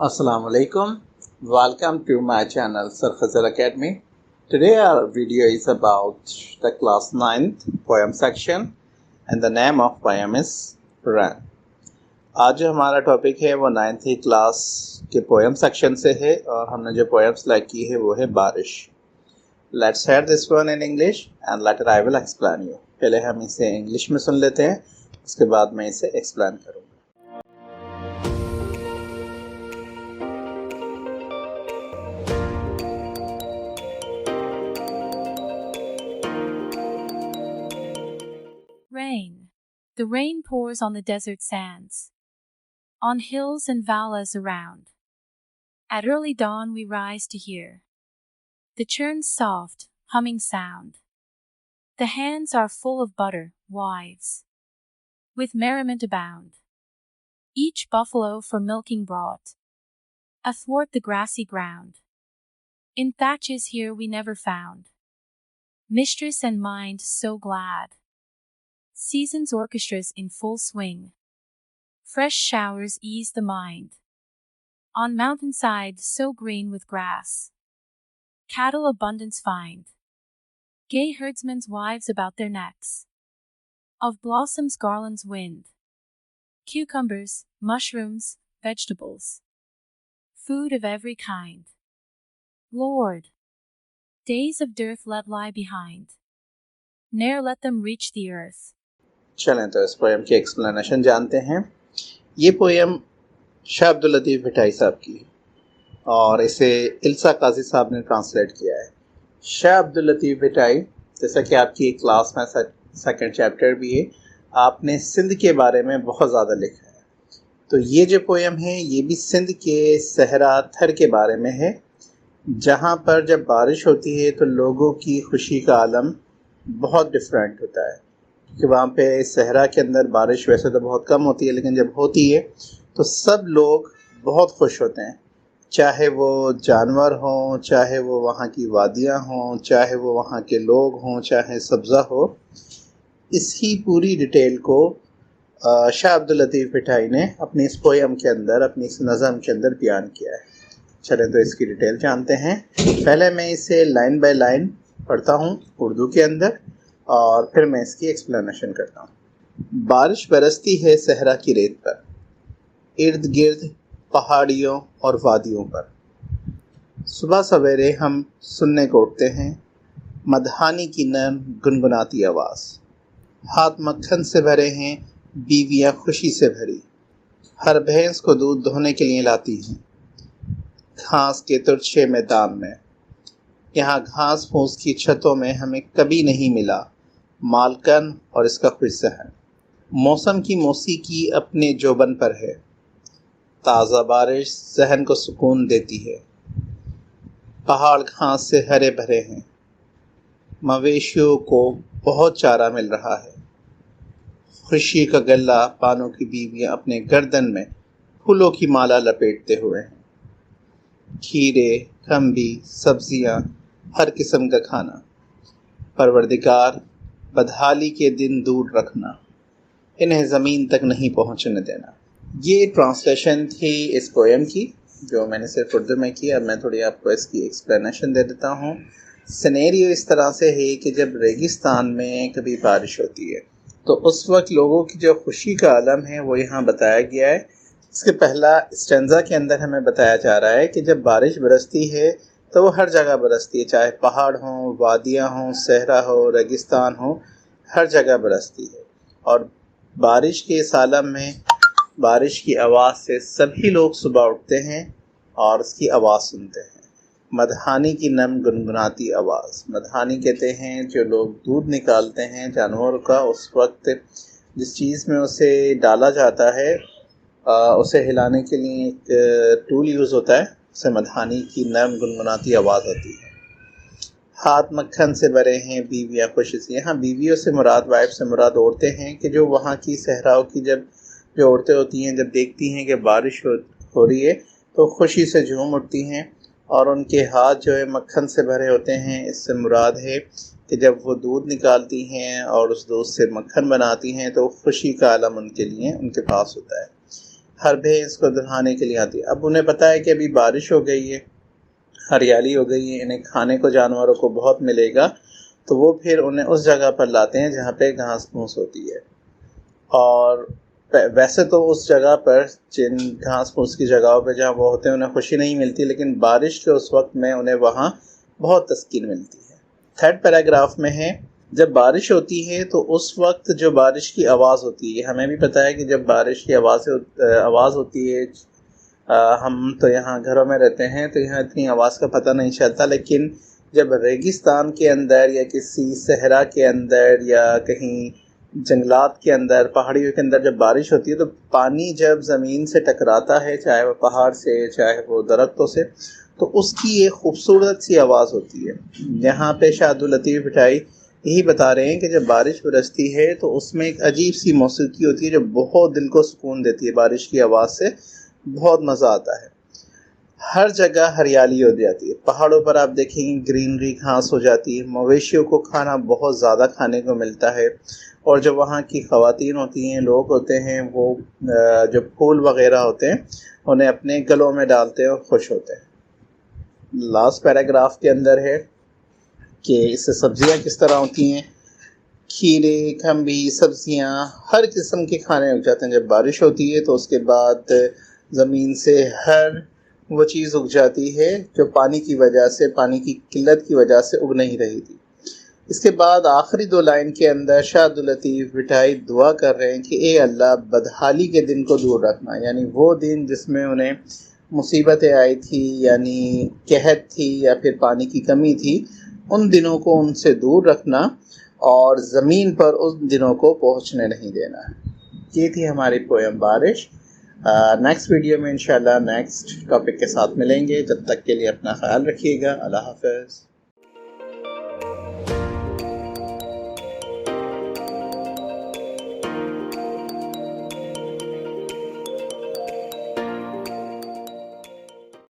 Assalamu alaikum. Welcome to my channel Sirkhizaracademy. Today our video is about the class 9th poem section and the name of poem is Rain. आज जो हमारा topic है वो 9th ही class के poem section से है और हमने जो पोएम सेलेक्ट की है वो है बारिश. Let's hear this one in English and later I will explain you. पहले हम इसे इंग्लिश में सुन लेते हैं, उसके बाद मैं इसे एक्सप्लेन करूँगा. Rain. The rain pours on the desert sands, on hills and valleys around. At early dawn we rise to hear the churn's soft, humming sound. The hands are full of butter, wives, with merriment abound. Each buffalo for milking brought, athwart the grassy ground. In thatches here we never found mistress and mind so glad. Season's orchestras in full swing. Fresh showers ease the mind. On mountainside so green with grass, cattle abundance find. Gay herdsmen's wives about their necks. Of blossoms garlands wind. Cucumbers, mushrooms, vegetables. Food of every kind. Lord, days of dearth let lie behind. Ne'er let them reach the earth. चलें तो इस poem की explanation जानते हैं. ये poem Shah Abdul Latif Bhittai साहब की और इसे इल्सा काजी साहब ने ट्रांसलेट किया है. शाह अब्दुल लतीफ़ भिटाई, जैसा कि आपकी एक क्लास में सेकंड चैप्टर भी है, आपने सिंध के बारे में बहुत ज़्यादा लिखा है. तो ये जो पोएम है ये भी सिंध के सहरा थर के बारे में है, जहाँ पर जब बारिश होती है तो लोगों की खुशी का आलम बहुत डिफरेंट होता है. कि वहाँ पे सहरा के अंदर बारिश वैसे तो बहुत कम होती है, लेकिन जब होती है तो सब लोग बहुत खुश होते हैं, चाहे वो जानवर हों, चाहे वो वहाँ की वादियाँ हों, चाहे वो वहाँ के लोग हों, चाहे सब्ज़ा हो. इसी पूरी डिटेल को शाह अब्दुल लतीफ़ भिटाई ने अपनी इस पोएम के अंदर, अपनी इस नज़म के अंदर बयान किया है. चलें तो इसकी डिटेल जानते हैं. पहले मैं इसे लाइन बाय लाइन पढ़ता हूँ उर्दू के अंदर और फिर मैं इसकी एक्सप्लेनेशन करता हूँ. बारिश बरसती है सहरा की रेत पर, इर्द गिर्द पहाड़ियों और वादियों पर. सुबह सवेरे हम सुनने को उठते हैं मदहानी की नरम गुनगुनाती आवाज़. हाथ मक्खन से भरे हैं, बीवियाँ खुशी से भरी, हर भैंस को दूध दोहने के लिए लाती हैं घास के तुरछे मैदान में. यहाँ घास फूस की छतों में हमें कभी नहीं मिला मालकन और इसका खुश सहन. मौसम की मौसीकी अपने जोबन पर है, ताज़ा बारिश जहन को सुकून देती है. पहाड़ घास से हरे भरे हैं, मवेशियों को बहुत चारा मिल रहा है. खुशी का गला पानों की बीवियाँ अपने गर्दन में फूलों की माला लपेटते हुए हैं. खीरे, खम्बी, सब्जियाँ, हर किस्म का खाना. परवरदिगार, बदहाली के दिन दूर रखना, इन्हें ज़मीन तक नहीं पहुंचने देना. ये ट्रांसलेशन थी इस पोएम की, जो मैंने सिर्फ उर्दू में की. अब मैं थोड़ी आपको इसकी एक्सप्लेनेशन दे देता हूँ. सिनेरियो इस तरह से है कि जब रेगिस्तान में कभी बारिश होती है तो उस वक्त लोगों की जो खुशी का आलम है वो यहाँ बताया गया है. इसके पहला स्टेंजा के अंदर हमें बताया जा रहा है कि जब बारिश बरसती है तो वो हर जगह बरसती है, चाहे पहाड़ हों, वादियाँ हों, सहरा हो, रेगिस्तान हो, हर जगह बरसती है. और बारिश के इस आलम में बारिश की आवाज़ से सभी लोग सुबह उठते हैं और उसकी आवाज़ सुनते हैं. मदहानी की नम गुनगुनाती आवाज़. मदहानी कहते हैं जो लोग दूध निकालते हैं जानवरों का, उस वक्त जिस चीज़ में उसे डाला जाता है उसे हिलाने के लिए एक टूल यूज़ होता है, उसे मदहानी की नरम गुनगुनाती आवाज़ आती है. हाथ मक्खन से भरे हैं, बीवियाँ खुशी से. यहाँ बीवियों से मुराद, वाइफ से मुराद औरतें हैं कि जो वहाँ की सहराओं की जब जो औरतें होती हैं, जब देखती हैं कि बारिश हो रही है तो खुशी से झूम उठती हैं और उनके हाथ जो है मक्खन से भरे होते हैं. इससे मुराद है कि जब वो दूध निकालती हैं और उस दूध से मक्खन बनाती हैं तो खुशी का आलम उनके लिए उनके पास होता है. ہر بھینس کو دہانے کے لیے آتی ہے۔ اب انہیں پتہ ہے کہ ابھی بارش ہو گئی ہے، ہریالی ہو گئی ہے، انہیں کھانے کو جانوروں کو بہت ملے گا، تو وہ پھر انہیں اس جگہ پر لاتے ہیں جہاں پہ گھاس پھوس ہوتی ہے۔ اور ویسے تو اس جگہ پر جن گھاس پھوس کی جگہوں پہ جہاں وہ ہوتے ہیں انہیں خوشی نہیں ملتی، لیکن بارش کے اس وقت میں انہیں وہاں بہت تسکین ملتی ہے۔ تھرڈ پیراگراف میں ہے، جب بارش ہوتی ہے تو اس وقت جو بارش کی آواز ہوتی ہے، ہمیں بھی پتہ ہے کہ جب بارش کی آواز ہوتی ہے، ہم تو یہاں گھروں میں رہتے ہیں تو یہاں اتنی آواز کا پتہ نہیں چلتا، لیکن جب ریگستان کے اندر یا کسی صحرا کے اندر یا کہیں جنگلات کے اندر، پہاڑیوں کے اندر جب بارش ہوتی ہے تو پانی جب زمین سے ٹکراتا ہے، چاہے وہ پہاڑ سے چاہے وہ درختوں سے، تو اس کی ایک خوبصورت سی آواز ہوتی ہے۔ یہاں پہ شاہ عبداللطیف بھٹائی یہی بتا رہے ہیں کہ جب بارش برستی ہے تو اس میں ایک عجیب سی موسیقی ہوتی ہے جو بہت دل کو سکون دیتی ہے۔ بارش کی آواز سے بہت مزہ آتا ہے۔ ہر جگہ ہریالی ہو جاتی ہے، پہاڑوں پر آپ دیکھیں گے گرینری، گھاس ہو جاتی ہے، مویشیوں کو کھانا بہت زیادہ کھانے کو ملتا ہے، اور جو وہاں کی خواتین ہوتی ہیں، لوگ ہوتے ہیں، وہ جو پھول وغیرہ ہوتے ہیں انہیں اپنے گلوں میں ڈالتے ہیں اور خوش ہوتے ہیں۔ لاسٹ پیراگراف کے اندر ہے کہ اس سے سبزیاں کس طرح ہوتی ہیں، کھیرے، کھمبی، سبزیاں، ہر قسم کے کھانے اگ جاتے ہیں۔ جب بارش ہوتی ہے تو اس کے بعد زمین سے ہر وہ چیز اگ جاتی ہے جو پانی کی وجہ سے، پانی کی قلت کی وجہ سے اگ نہیں رہی تھی۔ اس کے بعد آخری 2 لائن کے اندر شاہ عبداللطیف بھٹائی دعا کر رہے ہیں کہ اے اللہ بدحالی کے دن کو دور رکھنا، یعنی وہ دن جس میں انہیں مصیبتیں آئی تھی، یعنی قحط تھی یا پھر پانی کی کمی تھی، ان دنوں کو ان سے دور رکھنا اور زمین پر ان دنوں کو پہنچنے نہیں دینا۔ یہ تھی ہماری پویم بارش۔ نیکسٹ ویڈیو میں انشاءاللہ نیکسٹ ٹاپک کے ساتھ ملیں گے۔ جب تک کے لیے اپنا خیال رکھیے گا۔ اللہ حافظ۔